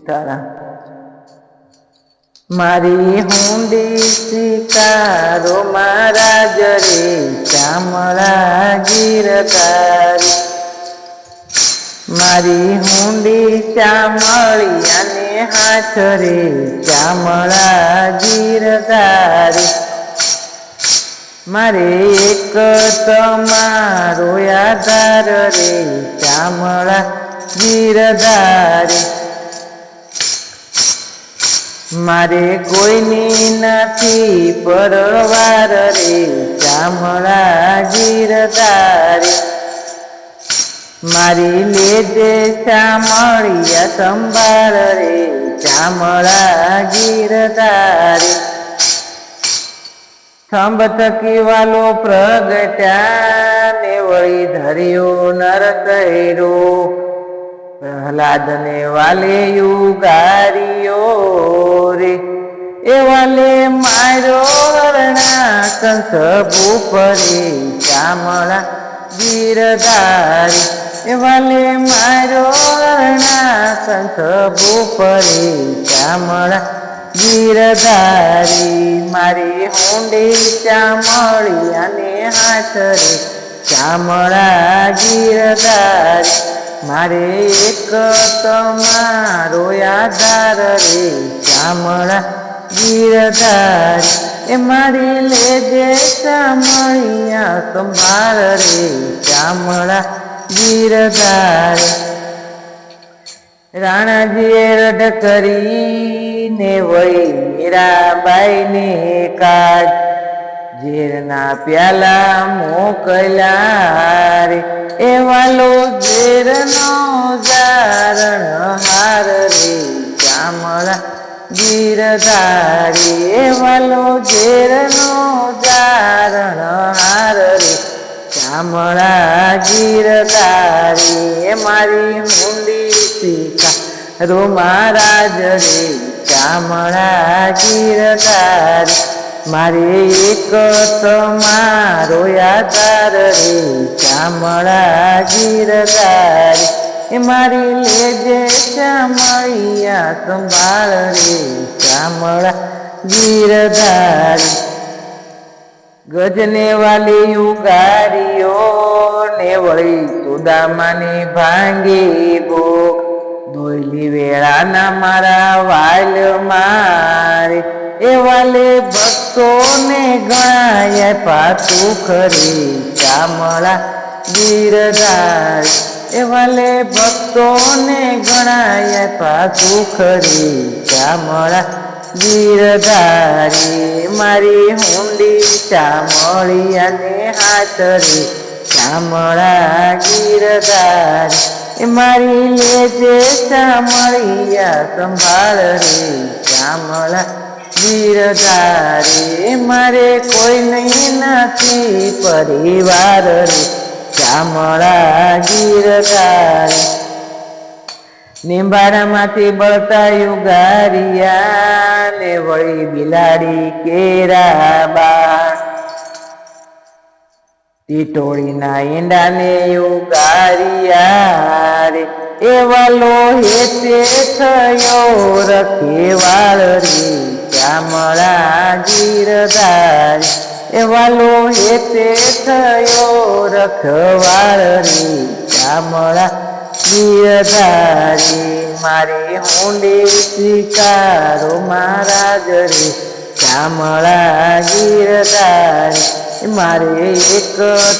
સીતારામ. મારી હુંડી શિકારો મહારાજ રે ચામળા ગીરધારી. મારી હુંડી ચામળિયાને હાથ રે ચામળા ગીરધારી. મારે એક તમારો આધાર રે ચામળા ગીરધારી. મારે કોઈની નથી પરવાર રે ચામળા ગીરધારી. મારી લેજે ચામળિયા સંભાળ રે ચામળા ગીરધારી. થંભ થકી વાલો પ્રગટ્યા ને વળી ધર્યો નર કહેરો. પ્રહલાદ ને વાલે યુગારીઓ રે એ વાલે માર્યો હરણા કંસ ભૂપરે ચામળા ગીરધારી. એ વાલે માર્યો હરણા કંસ ભૂપરે ચામળા ગીરધારી. મારી હુંડી ચામળિયાને હાથ રે ચામળા ગીરધારી. મારે એક તમારો આધાર રે ચામળા ગીરધારી. એ મારી લેજે ચામળિયા સંભાળ રે ચામળા ગીરધારી. રાણાજીએ રઢ કરીને વળી મીરાબાઈને કાજ ઝેરના પ્યાલા મોકલ્યા રે. એ વાલો ઝેરનો જારણ હાર રે ચામળા ગીરધારી. એ વાલો ઝેરનો જારણ હાર રે ચામળા ગીરધારી. એ મારી હુંડી શિકારો મહારાજ રે ચામળા ગીરધારી. મારે એક તમારો આધાર રે ચામળા ગીરધારી. એ મારી લેજે ચામળિયા સંભાળ રે ચામળા ગીરધારી. ગજને વાલી યુગારીઓ ને વળી સુદામાની ભાંગી બોક. દોયલી વેળાના મારા વાલ મારે એ વાલે ભક્તોને ગણાય પાછું ખરી ચામળા ગીરધારી. એ વાલે ભક્તોને ગણાય પાછું ખરી ચામળા ગીરધારી. મારી હુંડી ચામળિયાને હાથ રે ચામળા ગીરધારી. એ મારી લેજે ચામળિયા સંભાળ રે ચામળા ગીરધારી. મારે કોઈ નહીં નથી પરિવાર રે ચામળા ગીરધારી. નિંબાળામાંથી બળતા યુગારિયા ને વળી બિલાડી કેરાબા. ટીટોળીના ઈંડાને યુગારિયા રે એ વાલો હેતે થયો રખેવાળ રે ચામળા ગીરધારી. એ વાલો હેતે થયો રખવાળ રે ચામળા ગીરધારી. મારી હુંડી શિકારો મહારાજ રે ચામળા ગીરધારી. મારે એક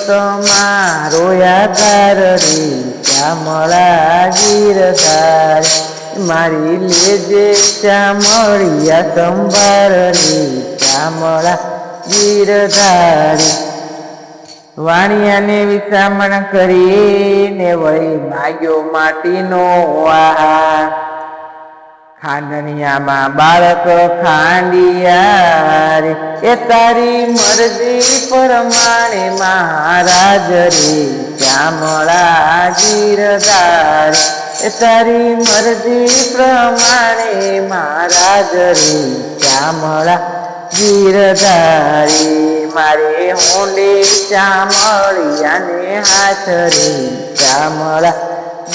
તમારો આધાર રે ચામળા ગીરધારી. મારી લેજે ચામળિયા સંભાળ રે ચામળા ગીરધારી. વાણિયાને વિસામણ કરીને વળી માગ્યો માટીનો આહાર. ખાંડણિયામાં બાળક ખાંડિયા રે એ તારી મરજી પ્રમાણે મહારાજ રે ચામળા ગીરધારી. એ તારી મરજી પ્રમાણે મહારાજ રે ચામળા ગીરધારી. મારે હુંડી ચામળિયાને હાથ રે ચામળા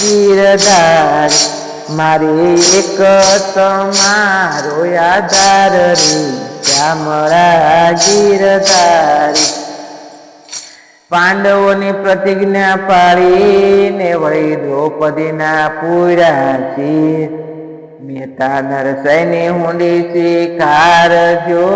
ગીરધારી. મારે એક તમારો આધાર રે શ્યામળા ગીરધારી. પાંડવોની પ્રતિજ્ઞા પાળીને વળી દ્રૌપદીના પૂર્યા છે. મહેતા નરસૈની હુંડી સ્વીકારજો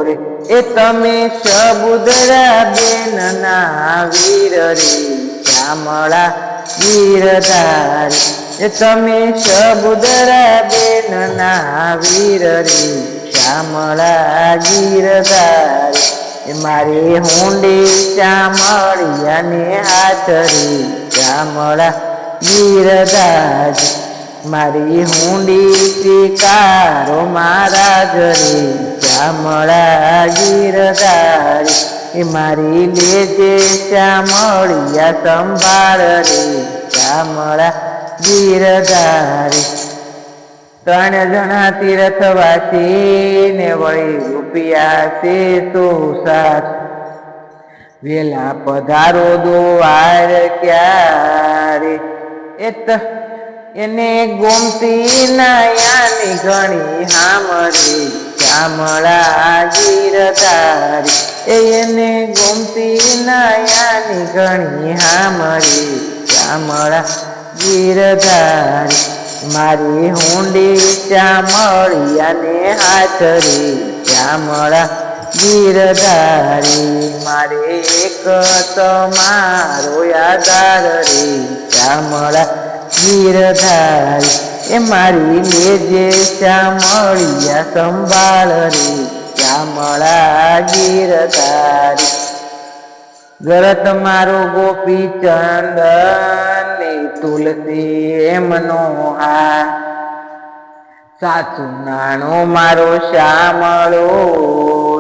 રે એ તમે સબુદરા બેનના વીર રે શ્યામળા ગીરધારી. એ તમે સબુદરા બેનના વીર રે શ્યામળા ગીરધારી. એ મારી હુંડી શ્યામળિયાને હાથ રે શ્યામળા ગીરધારી. મારી હુંડી સ્વીકારો મહારાજ રે શ્યામળા ગીરધારી. એ મારી લેજે શ્યામળિયા સંભાળ રે શ્યામળા ગીરધારી. ત્રણ જણા તીર્થવાસી ને વળી રૂપિયા છે તો સાત. વેલા પધારો દોવાર ક્યારે એને ગોમતી નાયાની ઘણી હામરી શ્યામળા ગીરધારી. એને ગોમતી નાયાની ઘણી હામરી શ્યામળા ગીરધારી. મારી હુંડી શ્યામળિયાને હાથ રે શ્યામળા ગીરધારી. મારે એક તમારો આધાર રે શ્યામળા ગીરધારી. એ મારી લેજે શ્યામળિયા સંભાળ રે શ્યામળા ગીરધારી. ઘર તમારો ગોપી ચંદન તુલસી એમનો હાર. સાચું નાણું મારો શ્યામળો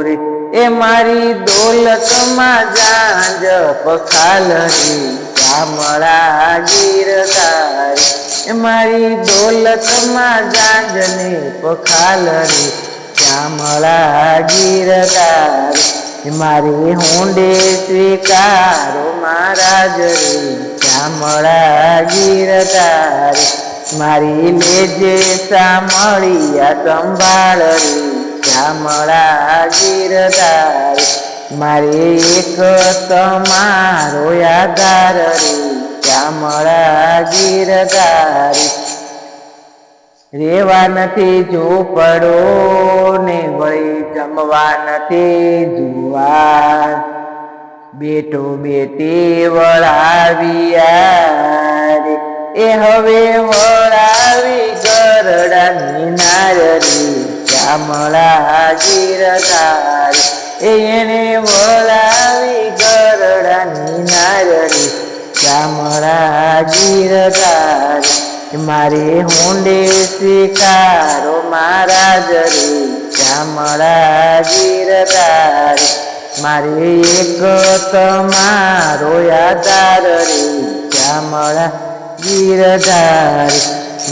રે એ મારી દોલતમાં જાંજ પખાલ રે શ્યામળા ગીરધારી. એ મારી દોલતમાં જાંજને પખાલ રે શ્યામળા ગીરધારી. મારી હુંડે સ્વીકારો મહારાજ રે શ્યામળા ગીરધારી. મારી લેજે શ્યામળિયા સંભાળ રે શ્યામળા ગીરધારી. મારે એક તમારો આધાર રે શ્યામળા ગીરધારી. રેવા નથી ઝૂંપડો ને વળી જમવા નથી જુવાર. બેટો બેટી વળાવ્યા રે એ હવે વળાવી ગરડાની નાર રે શ્યામળા ગીરધારી. એને વળાવી ગરડાની નાર રે શ્યામળા ગીરધારી. મારે હુંડે સ્વીકારો મહારાજ રે શ્યામળા ગીરધારી. મારે એક તમારો આધાર રે શ્યામળા ગીરધારી.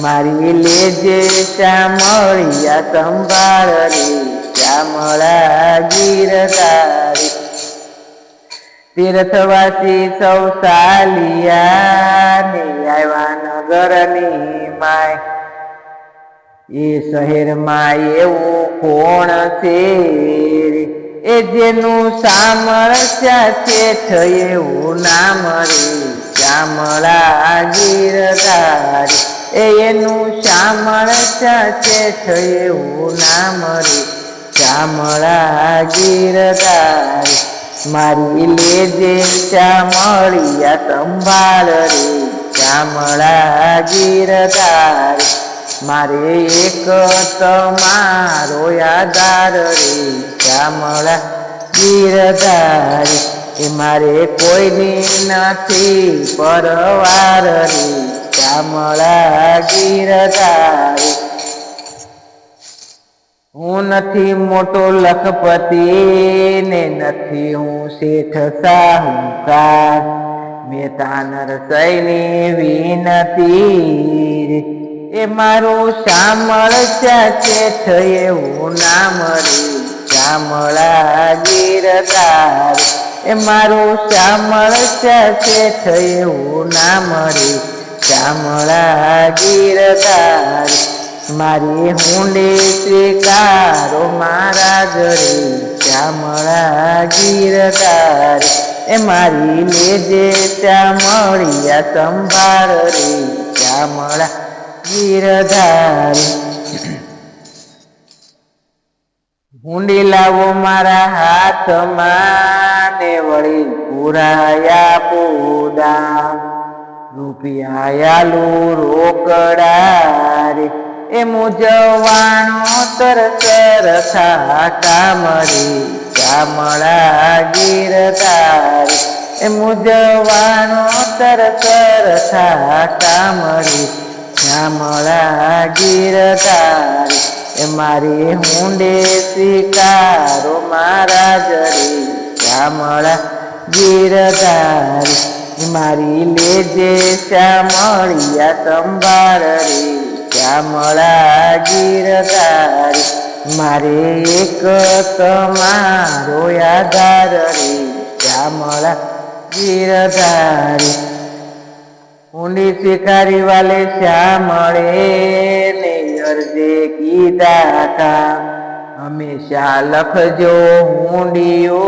મારી લેજે શ્યામળિયા સંભાળ રે શ્યામળા ગીરધારી. તીર્થવાસી સૌ ચાલ્યા ને આવ્યા નગરની માય. એ શહેરમાં એવું કોણ છે રે એ જેનું સામરસ્ય શેઠ એવું નામ રે શ્યામળા ગીરધારી. એનું સામરસ્ય શેઠ એવું નામ રે શ્યામળા ગીરધારી. મારી લેજે શ્યામળિયા સંભાળ રે શ્યામળા ગીરધારી. મારે એક તમારો આધાર રે શ્યામળા ગીરધારી. એ મારે કોઈની નથી પરવાર રે શ્યામળા ગીરધારી. હું નથી મોટો લખપતિ ને નથી હું શેઠ સાહુકાર. મહેતા નરસૈની વિનતી એ મારું સામળસ્ય શેઠ એવું નામ રે શ્યામળા ગીરધારી. એ મારું સામળસ્ય શેઠ એવું નામ રે શામળા ગીરધારી મારી હુંડી સ્વીકારો મહારાજ રે શામળા ગીરધારી એ મારી લેજે શામળિયા સંભાળ રે શામળા ગીરધારી હુંડી લાવો મારા હાથમાં ને વળી પુરાયા પોદા રૂપિયા આલુ રોકડા રે એ મુજવાણો તરસ કામ રે શામળા ગીરધારી એ મુજવાણો તરસ કામ રે શામળા ગીરધારી એ મારી હુંડે સ્વીકારો મહારાજ રે શામળા ગીરધારી મારી લેજે શામળિયા સંભાળ રે શામળા ગીરધારી મારે એક તમારો આધાર રે શામળા ગીરધારી હુંડી સ્વીકારી વાલે શામળે ને અરજે કીધા કા હંમેશા લખજો હુંડીઓ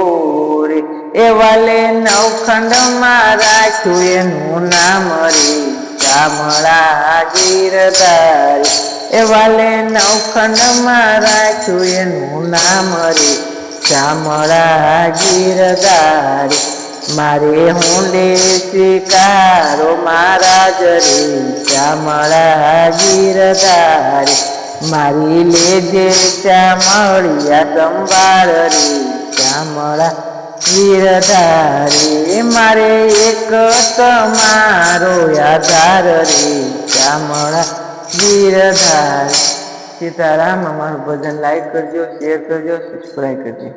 રે એ વાલે નવખંડમાં રાખ્યું એનું નામ રે શામળા ગીરધારી એ વાલે નવખંડમાં રાખ્યું એનું નામ રે શામળા ગીરધારી મારે હુંડે સ્વીકારો મહારાજ રે શામળા ગીરધારી મારી લેજે શામળિયા સંભાળ રે શામળા ગીરધારી મારે એક તમારો આધાર રે શામળા ગીરધારી સીતારામ. અમારું ભજન લાઈક કરજો, શેર કરજો, સબસ્ક્રાઈબ કરજો.